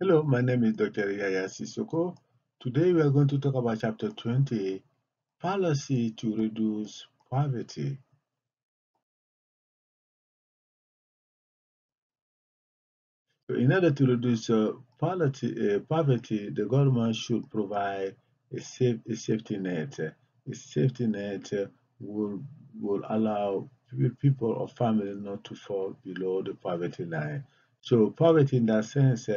Hello, my name is Dr. Yaya Sissoko. Today we are going to talk about Chapter 20, Policy to Reduce Poverty. So in order to reduce poverty, the government should provide a safety net. A safety net will, will allow people or families not to fall below the poverty line. So poverty in that sense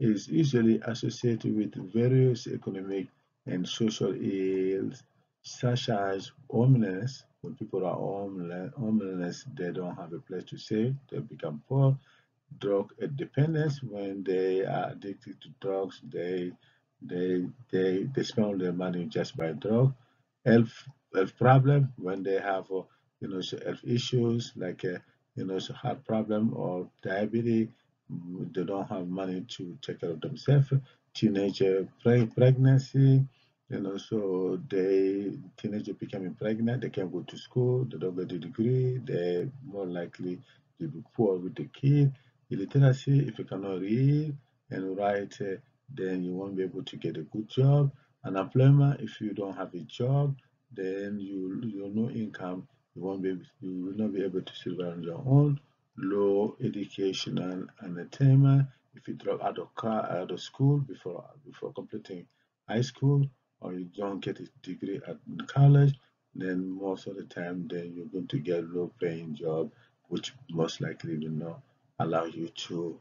is usually associated with various economic and social ills, such as homelessness. When people are homeless, they don't have a place to stay, they become poor. Drug dependence, when they are addicted to drugs, they spend all their money just by drug. Health problem, when they have so health issues like so heart problem or diabetes. They don't have money to take care of themselves. Teenager pregnancy, so teenager becoming pregnant, they can't go to school, they don't get a degree, they're more likely to be poor with the kid. Illiteracy, if you cannot read and write, then you won't be able to get a good job. Unemployment, if you don't have a job, then you have no income, you will not be able to survive on your own. Low educational and attainment, if you drop out of school before completing high school, or you don't get a degree at college, then most of the time then you're going to get low paying job, which most likely will not allow you to,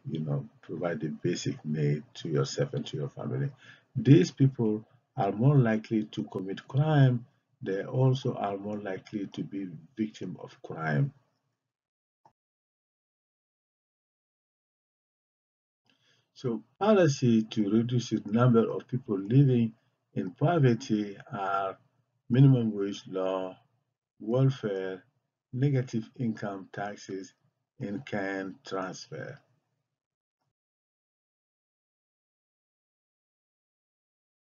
provide the basic need to yourself and to your family. These people are more likely to commit crime. They also are more likely to be victim of crime. So policy to reduce the number of people living in poverty are minimum wage law, welfare, negative income taxes, and kind transfer.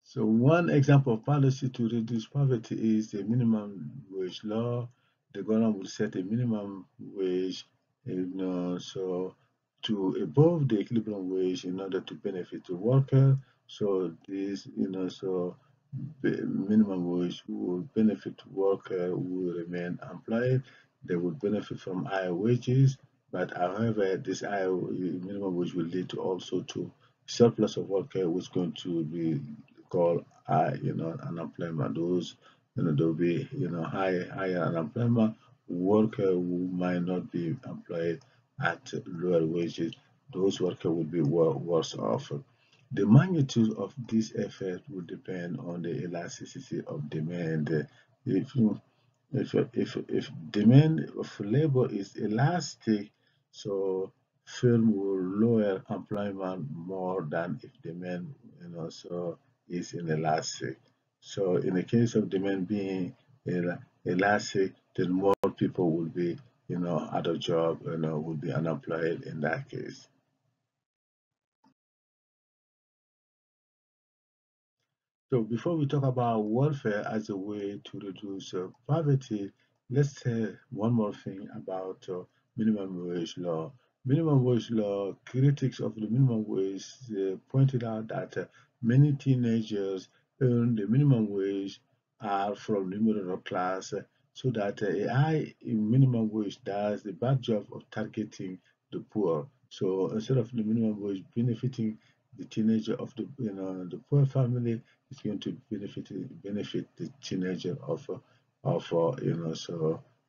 So one example of policy to reduce poverty is the minimum wage law. The government will set a minimum wage, so to above the equilibrium wage in order to benefit the worker. So this, the minimum wage will benefit worker who will remain employed. They will benefit from higher wages, but however, this higher minimum wage will lead to also to surplus of worker, which is going to be called unemployment. Those, there'll be, higher unemployment. Worker who might not be employed at lower wages, those workers will be worse off. The magnitude of this effect will depend on the elasticity of demand. If you if demand of labor is elastic, so firm will lower employment more than if demand, so is inelastic. So in the case of demand being elastic, then more people will be, out of job, will be unemployed in that case. So before we talk about welfare as a way to reduce poverty, let's say one more thing about minimum wage law. Minimum wage law, critics of the minimum wage pointed out that many teenagers earn the minimum wage are from the middle class, so that a high minimum wage does the bad job of targeting the poor. So instead of the minimum wage benefiting the teenager of the poor family, it's going to benefit the teenager of so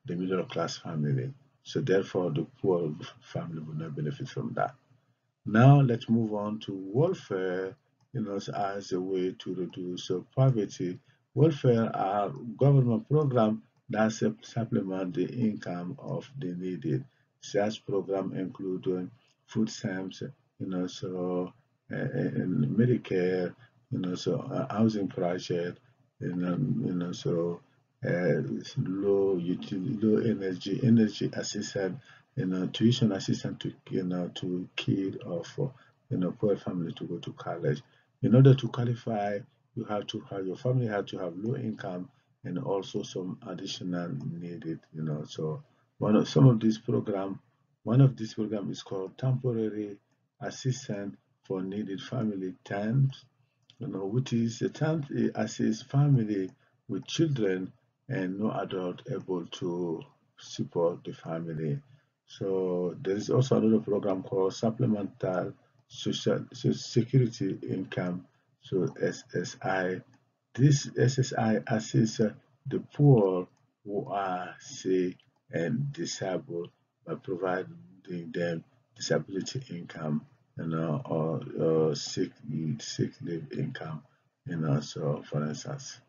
the middle class family. So therefore, the poor family will not benefit from that. Now let's move on to welfare, as a way to reduce poverty. Welfare are government programs that supplement the income of the needy. Such programs include food stamps, and Medicare, housing project, so uh, low energy assistance, tuition assistance to to kid of poor family to go to college. In order to qualify, you have to have your family have to have low income and also some additional needed. So one of these program is called temporary assistance for needed family terms, which is the term assists family with children and no adult able to support the family. So there is also another program called Supplemental Social Security Income, so SSI. This SSI assists the poor who are sick and disabled by providing them disability income, or sick leave income, so for instance.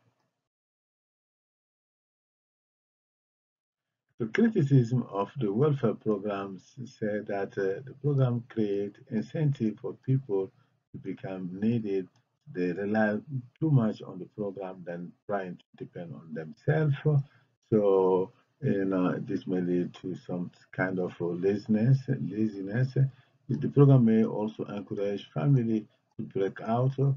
The criticism of the welfare programs said that the program create incentive for people to become needed. They rely too much on the program than trying to depend on themselves. So, this may lead to some kind of laziness. The program may also encourage family to break out, so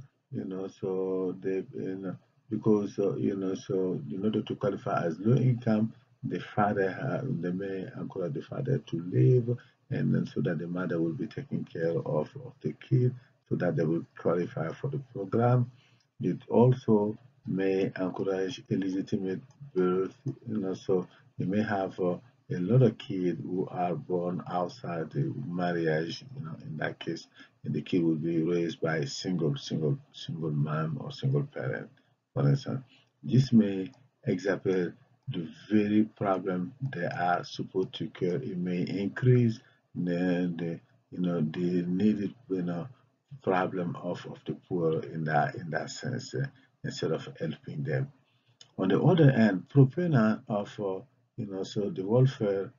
because, so in order to qualify as low income, they may encourage the father to leave, and then so that the mother will be taking care of the kid, so that they will qualify for the program. It also may encourage illegitimate birth, so you may have a lot of kids who are born outside the marriage, in that case, and the kid will be raised by a single mom or single parent, for instance. This may exacerbate the very problem they are supposed to cure. It may increase the needed, problem of the poor in that sense, instead of helping them. On the other hand, proponents of so the welfare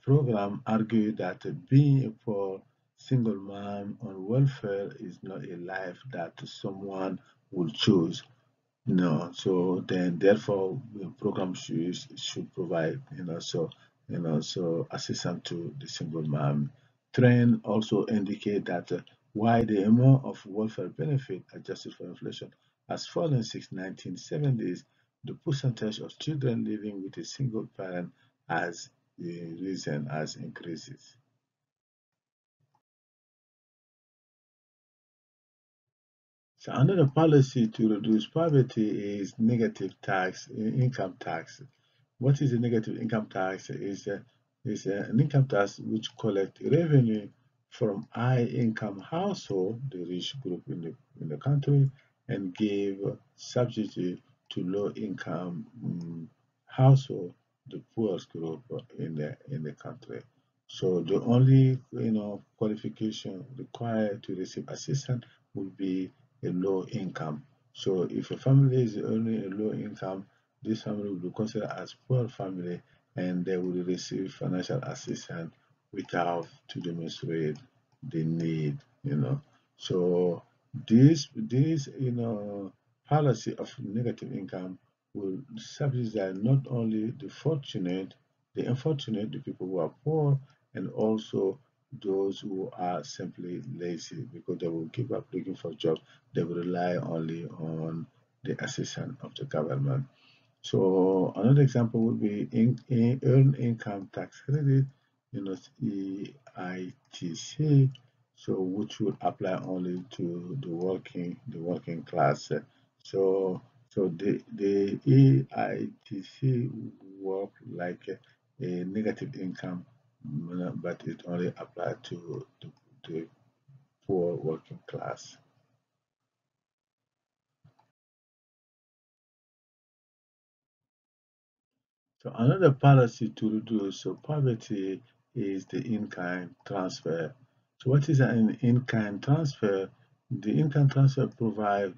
program argue that being a poor single mom on welfare is not a life that someone would choose. No, so then therefore the program should provide, so assistance to the single mom. Trend also indicate that while the amount of welfare benefit adjusted for inflation has fallen since 1970s, the percentage of children living with a single parent has risen as increases. So another policy to reduce poverty is negative income tax. What is a negative income tax? Is an income tax which collect revenue from high income household, the rich group in the country, and give subsidy to low income household, the poorest group in the country. So the only qualification required to receive assistance would be a low income. So if a family is earning a low income, this family will be considered as poor family, and they will receive financial assistance without to demonstrate the need. So this policy of negative income will subsidize not only the unfortunate, the people who are poor, and also those who are simply lazy because they will give up looking for jobs. They will rely only on the assistance of the government. So another example would be in earned income tax credit, EITC, so which would apply only to the working class. So the EITC work like a negative income, but it only applies to the poor working class. So another policy to reduce poverty is the in-kind transfer. So what is an in-kind transfer? The in-kind transfer provides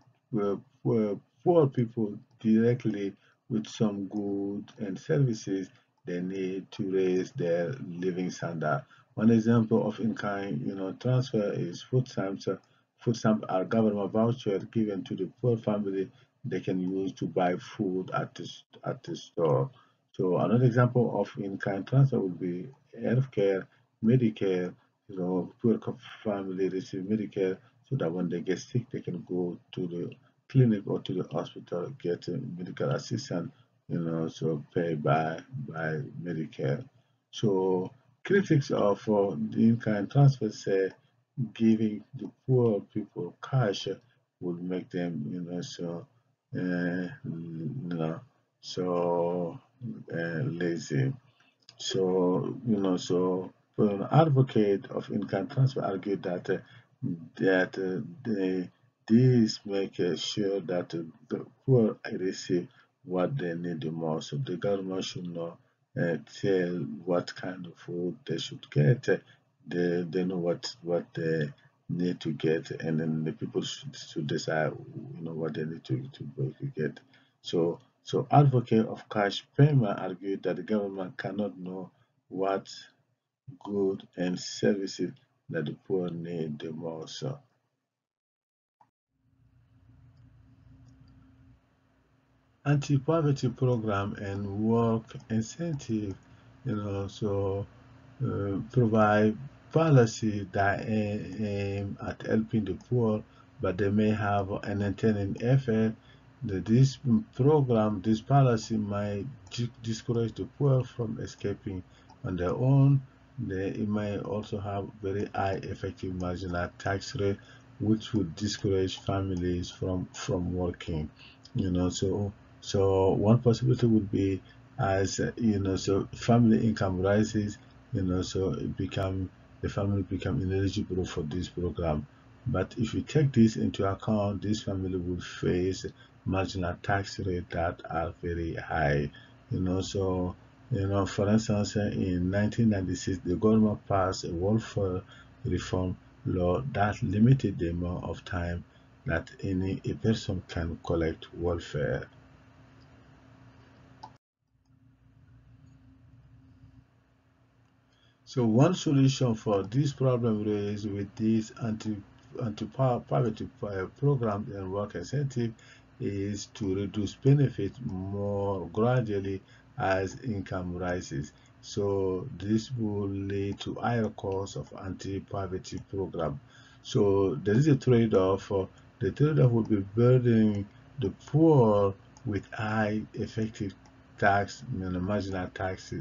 poor people directly with some goods and services they need to raise their living standard. One example of in-kind, transfer is food stamps. Food stamps are government vouchers given to the poor family they can use to buy food at the store. So another example of in-kind transfer would be healthcare, Medicare. Poor family receive Medicare so that when they get sick, they can go to the clinic or to the hospital, get medical assistance, so paid by Medicare. So critics of the in-kind transfer say giving the poor people cash would make them, so lazy. So, an advocate of income transfer argued that these make sure that the poor receive what they need the most. So the government should not tell what kind of food they should get. They know what they need to get, and then the people should decide, what they need to get. So advocate of cash payment argued that the government cannot know what goods and services that the poor need the most. Anti-poverty program and work incentive, provide policy that aim at helping the poor, but they may have an intended effect that this policy might discourage the poor from escaping on their own. It may also have very high effective marginal tax rate, which would discourage families from working. So one possibility would be as so family income rises, so the family become ineligible for this program. But if you take this into account, this family will face marginal tax rate that are very high. So for instance, in 1996, the government passed a welfare reform law that limited the amount of time that a person can collect welfare. So one solution for this problem raised with this anti-poverty program and work incentive is to reduce benefits more gradually as income rises. So this will lead to higher costs of anti-poverty program. So there is a trade-off. The trade-off will be burdening the poor with high effective marginal tax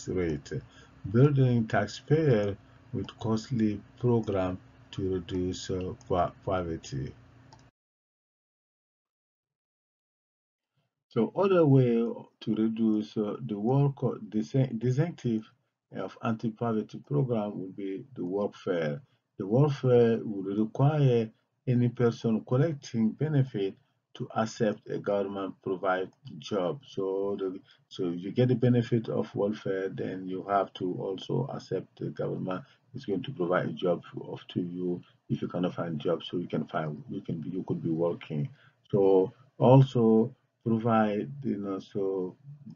rate, burdening taxpayers with costly programs to reduce poverty. So other way to reduce the work disincentive of anti-poverty program would be the workfare. The workfare would require any person collecting benefit to accept a government provide job. So if you get the benefit of welfare, then you have to also accept the government is going to provide a job to you. If you cannot find job, so you could be working. So also provide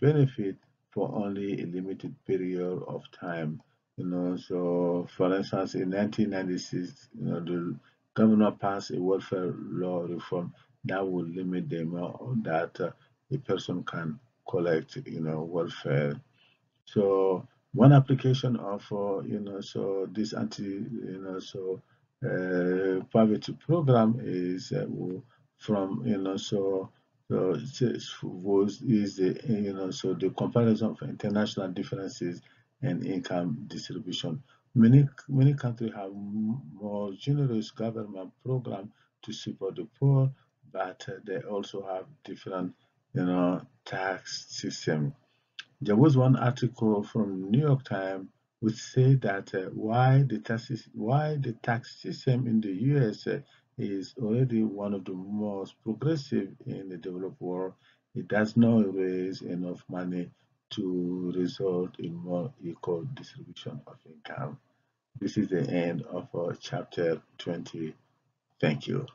benefit for only a limited period of time. So for instance, in 1996, the governor passed a welfare law reform that would limit the amount that a person can collect, welfare. So one application of this poverty program is from was is the the comparison of international differences and income distribution. Many countries have more generous government program to support the poor, but they also have different tax system. There was one article from New York Times which said that why the tax system in the US is already one of the most progressive in the developed world. It does not raise enough money to result in more equal distribution of income. This is the end of chapter 20. Thank you.